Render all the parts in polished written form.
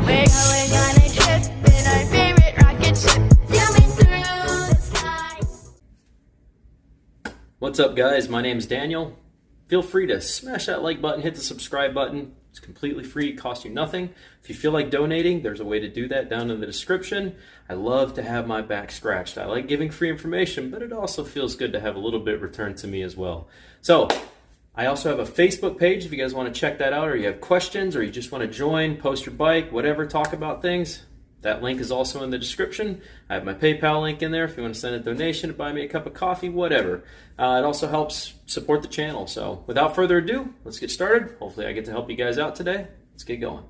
We're going on a trip in our favorite rocket ship, zooming through the sky. What's up, guys? My name is Daniel. Feel free to smash that like button, hit the subscribe button. It's completely free, it costs you nothing. If you feel like donating, there's a way to do that down in the description. I love to have my back scratched. I like giving free information, but it also feels good to have a little bit returned to me as well. So, I also have a Facebook page if you guys want to check that out, or you have questions, or you just want to join, post your bike, whatever, talk about things. That link is also in the description. I have my PayPal link in there if you want to send a donation to buy me a cup of coffee, whatever. It also helps support the channel. So without further ado, let's get started. Hopefully I get to help you guys out today. Let's get going.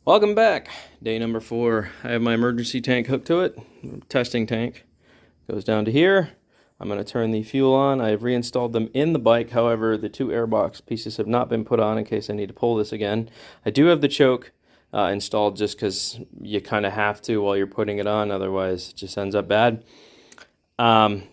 Welcome back. Day number 4. I have my emergency tank hooked to it. Testing tank. Goes down to here. I'm going to turn the fuel on. I have reinstalled them in the bike. However, the 2 airbox pieces have not been put on in case I need to pull this again. I do have the choke installed just because you kind of have to while you're putting it on, otherwise it just ends up bad.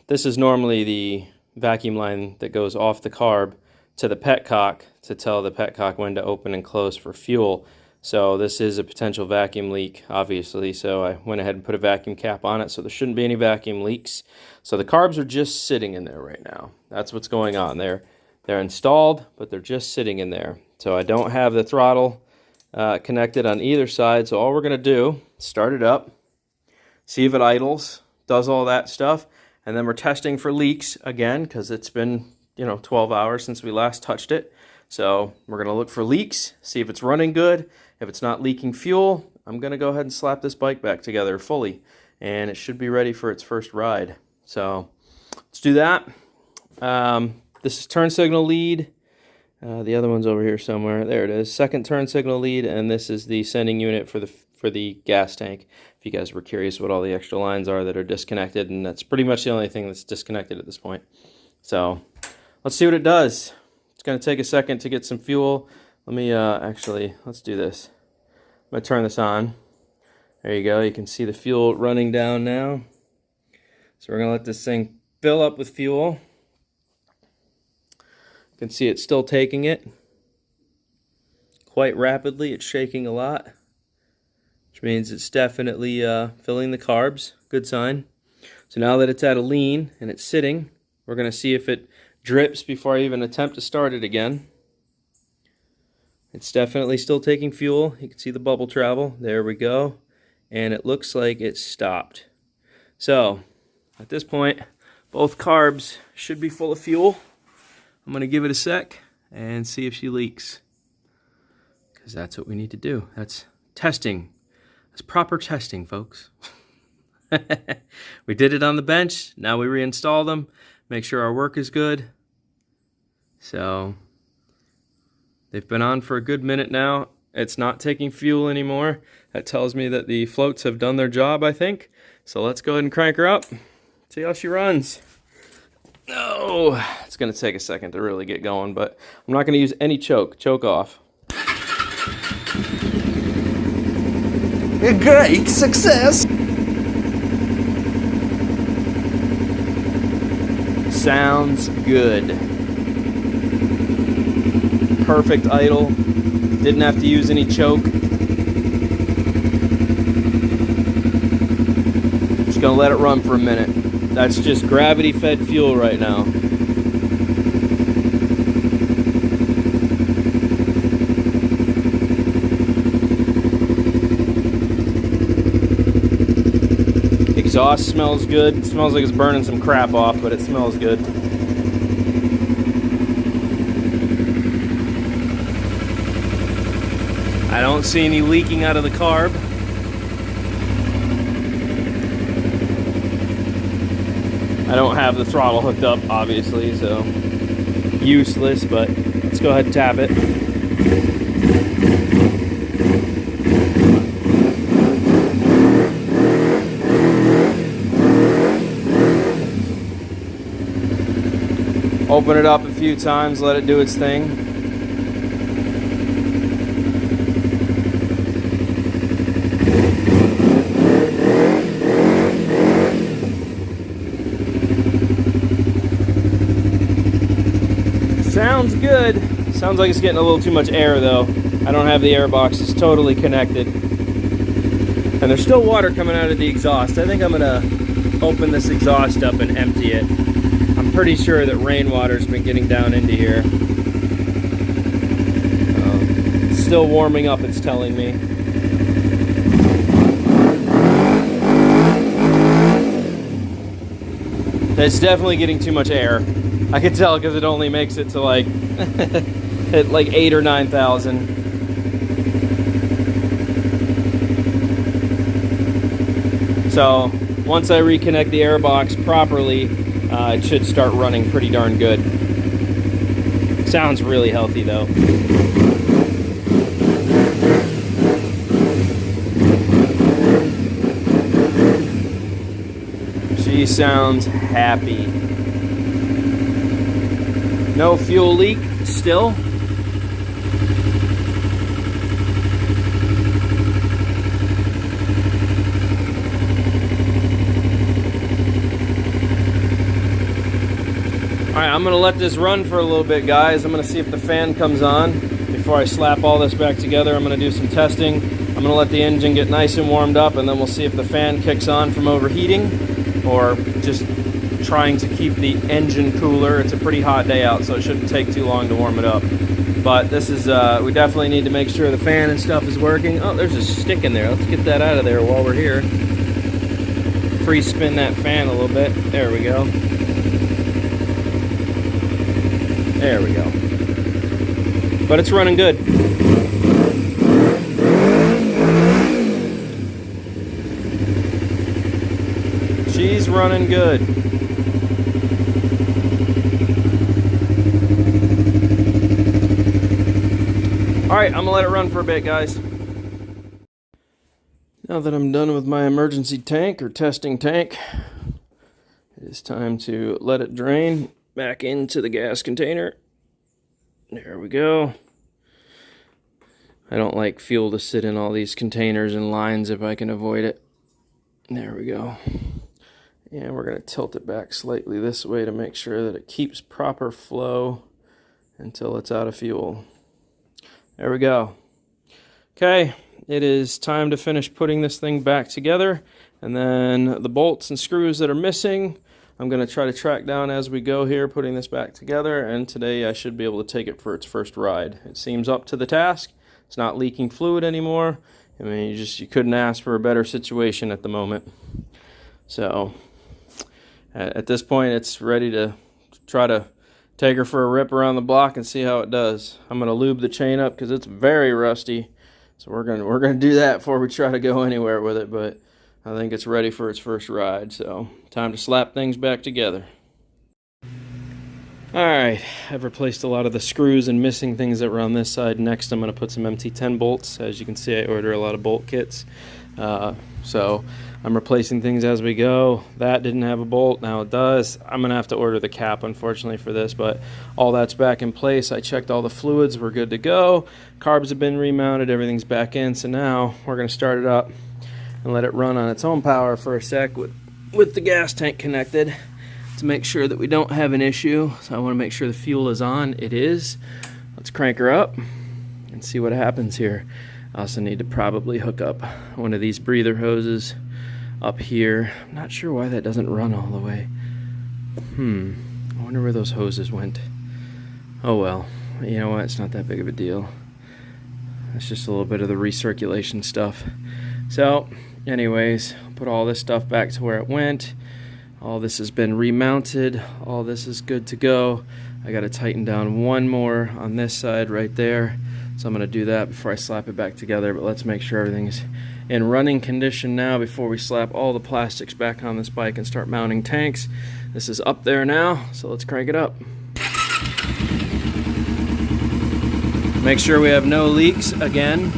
This is normally the vacuum line that goes off the carb to the petcock to tell the petcock when to open and close for fuel. So this is a potential vacuum leak, obviously, so I went ahead and put a vacuum cap on it so there shouldn't be any vacuum leaks. So the carbs are just sitting in there right now. That's what's going on. They're installed, but they're just sitting in there. So I don't have the throttle connected on either side, so all we're going to do is start it up, see if it idles, does all that stuff, and then we're testing for leaks again because it's been 12 hours since we last touched it. So we're going to look for leaks, see if it's running good. If it's not leaking fuel, I'm going to go ahead and slap this bike back together fully, and it should be ready for its first ride. So let's do that. This is turn signal lead. The other one's over here somewhere. There it is. Second turn signal lead, and this is the sending unit for the gas tank. If you guys were curious what all the extra lines are that are disconnected, and that's pretty much the only thing that's disconnected at this point. So let's see what it does. It's going to take a second to get some fuel. Let me let's do this. I'm going to turn this on. There you go. You can see the fuel running down now. So we're going to let this thing fill up with fuel. You can see it's still taking it quite rapidly. It's shaking a lot, which means it's definitely filling the carbs. Good sign. So now that it's at a lean and it's sitting, we're going to see if it drips before I even attempt to start it again. It's definitely still taking fuel. You can see the bubble travel. There we go. And it looks like it stopped. So at this point, both carbs should be full of fuel. I'm going to give it a sec and see if she leaks, because that's what we need to do. That's testing. That's proper testing, folks. We did it on the bench. Now we reinstall them. Make sure our work is good. So they've been on for a good minute now. It's not taking fuel anymore. That tells me that the floats have done their job, I think. So let's go ahead and crank her up. See how she runs. No, it's going to take a second to really get going, but I'm not going to use any choke. Choke off. A great success! Sounds good. Perfect idle. Didn't have to use any choke. Just going to let it run for a minute. That's just gravity-fed fuel right now. Exhaust smells good. It smells like it's burning some crap off, but it smells good. I don't see any leaking out of the carb. I don't have the throttle hooked up, obviously, so useless, but let's go ahead and tap it. Open it up a few times, let it do its thing. Sounds good. Sounds like it's getting a little too much air though. I don't have the air boxes totally connected. And there's still water coming out of the exhaust. I think I'm gonna open this exhaust up and empty it. I'm pretty sure that rainwater's been getting down into here. It's still warming up, it's telling me. It's definitely getting too much air. I can tell because it only makes it to like at like 8,000 or 9,000. So once I reconnect the air box properly, it should start running pretty darn good. Sounds really healthy though. She sounds happy. No fuel leak still. Alright, I'm going to let this run for a little bit, guys. I'm going to see if the fan comes on before I slap all this back together. I'm going to do some testing. I'm going to let the engine get nice and warmed up, and then we'll see if the fan kicks on from overheating or just trying to keep the engine cooler. It's a pretty hot day out, so it shouldn't take too long to warm it up. But this is, we definitely need to make sure the fan and stuff is working. Oh, there's a stick in there. Let's get that out of there while we're here. Free spin that fan a little bit. There we go. There we go. But it's running good. She's running good. Alright, I'm gonna let it run for a bit, guys. Now that I'm done with my emergency tank or testing tank, it is time to let it drain back into the gas container. There we go. I don't like fuel to sit in all these containers and lines if I can avoid it. There we go. And we're going to tilt it back slightly this way to make sure that it keeps proper flow until it's out of fuel. There we go. Okay, it is time to finish putting this thing back together, and then the bolts and screws that are missing, I'm going to try to track down as we go here, putting this back together, and today I should be able to take it for its first ride. It seems up to the task. It's not leaking fluid anymore. I mean, you couldn't ask for a better situation at the moment. So at this point, it's ready to try to take her for a rip around the block and see how it does. I'm going to lube the chain up because it's very rusty. So we're gonna do that before we try to go anywhere with it, but I think it's ready for its first ride. So time to slap things back together. Alright, I've replaced a lot of the screws and missing things that were on this side. Next, I'm going to put some MT10 bolts. As you can see, I order a lot of bolt kits. So I'm replacing things as we go. That didn't have a bolt, now it does. I'm going to have to order the cap, unfortunately, for this, but all that's back in place. I checked all the fluids, we're good to go. Carbs have been remounted, everything's back in, so now we're going to start it up and let it run on its own power for a sec with the gas tank connected, to make sure that we don't have an issue. So I want to make sure the fuel is on. It is. Let's crank her up and see what happens here. I also need to probably hook up one of these breather hoses up here. I'm not sure why that doesn't run all the way. I wonder where those hoses went. Oh well, you know what, it's not that big of a deal. It's just a little bit of the recirculation stuff. So anyways, put all this stuff back to where it went. All this has been remounted. All this is good to go. I got to tighten down one more on this side right there. So I'm going to do that before I slap it back together. But let's make sure everything's in running condition now before we slap all the plastics back on this bike and start mounting tanks. This is up there now, so let's crank it up. Make sure we have no leaks again.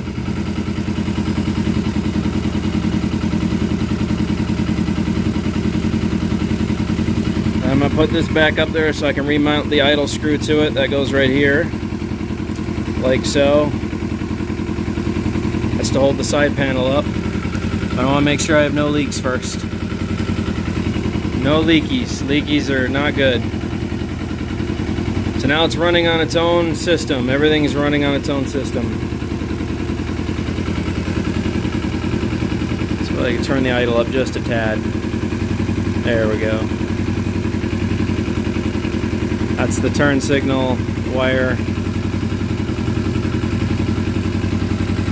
I'm going to put this back up there so I can remount the idle screw to it. That goes right here, like so. That's to hold the side panel up. I want to make sure I have no leaks first. No leakies. Leakies are not good. So now it's running on its own system. Everything's running on its own system. So I can turn the idle up just a tad. There we go. That's the turn signal wire.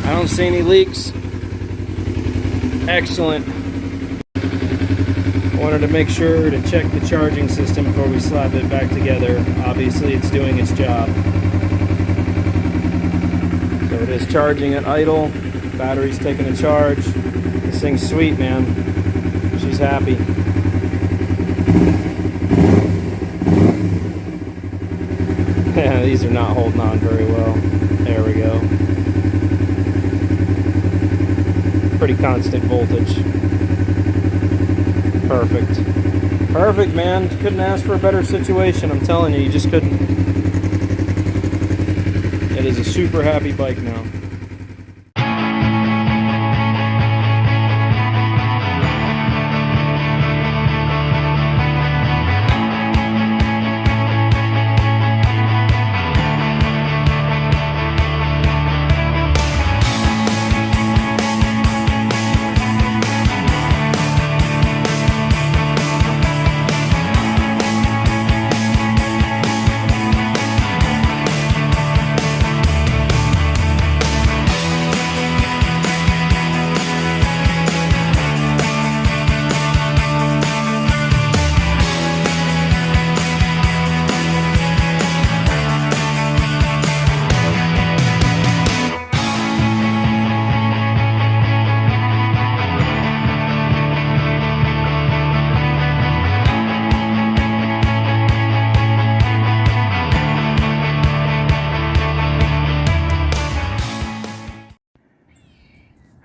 I don't see any leaks. Excellent. Wanted to make sure to check the charging system before we slap it back together. Obviously it's doing its job. So it is charging at idle. Battery's taking a charge. This thing's sweet, man. She's happy. Yeah, these are not holding on very well. There we go. Pretty constant voltage. Perfect. Perfect, man. Couldn't ask for a better situation. I'm telling you, you just couldn't. It is a super happy bike now.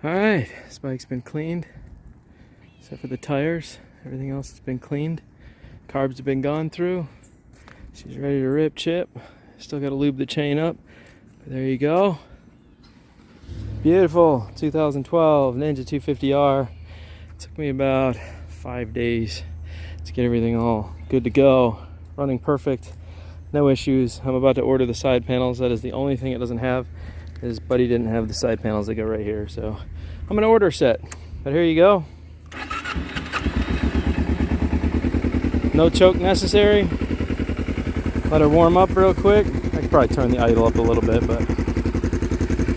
Alright, this bike's been cleaned, except for the tires. Everything else has been cleaned. Carbs have been gone through. She's ready to rip, chip. Still got to lube the chain up. But there you go. Beautiful 2012 Ninja 250R. It took me about 5 days to get everything all good to go. Running perfect. No issues. I'm about to order the side panels. That is the only thing it doesn't have. His buddy didn't have the side panels that go right here, so I'm gonna order a set. But here you go. No choke necessary. Let her warm up real quick. I could probably turn the idle up a little bit, but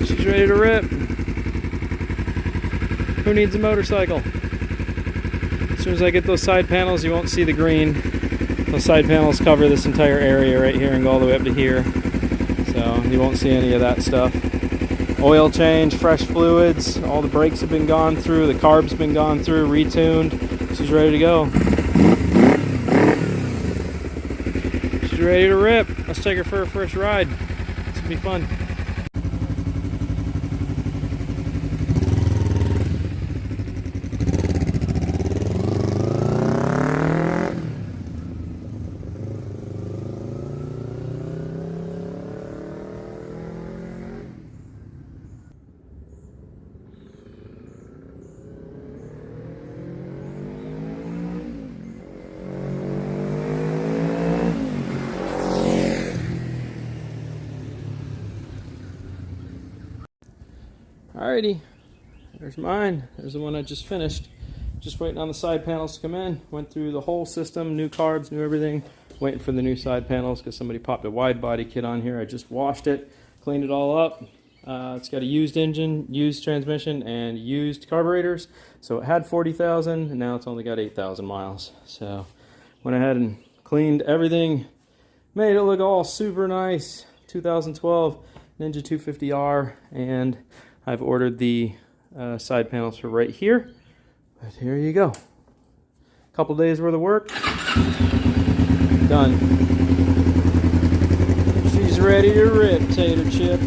she's ready to rip. Who needs a motorcycle? As soon as I get those side panels, you won't see the green. Those side panels cover this entire area right here and go all the way up to here. So you won't see any of that stuff. Oil change, fresh fluids, all the brakes have been gone through, the carbs have been gone through, retuned. She's ready to go. She's ready to rip. Let's take her for a first ride. It's gonna be fun. Alrighty, there's mine. There's the one I just finished. Just waiting on the side panels to come in. Went through the whole system, new carbs, new everything. Waiting for the new side panels because somebody popped a wide body kit on here. I just washed it, cleaned it all up. It's got a used engine, used transmission, and used carburetors. So it had 40,000 and now it's only got 8,000 miles. So went ahead and cleaned everything, made it look all super nice. 2012 Ninja 250R, and I've ordered the side panels for right here. But here you go. Couple days worth of work. Done. She's ready to rip, Tater Chip.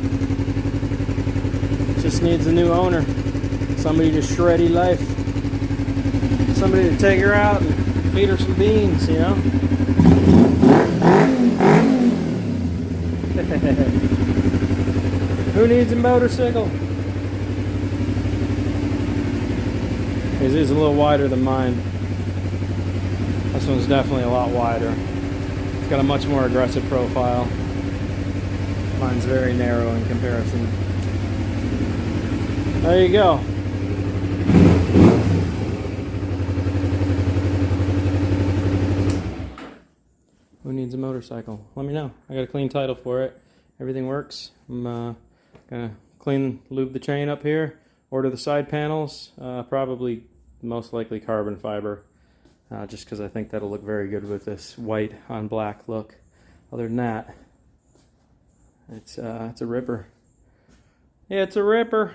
Just needs a new owner. Somebody to shreddy life. Somebody to take her out and feed her some beans, you know? Who needs a motorcycle? This is a little wider than mine. This one's definitely a lot wider. It's got a much more aggressive profile. Mine's very narrow in comparison. There you go. needs a motorcycle, let me know. I got a clean title for it. Everything works. I'm gonna lube the chain up here, order the side panels, probably most likely carbon fiber, just because I think that'll look very good with this white on black look. Other than that, it's a ripper. Yeah, it's a ripper.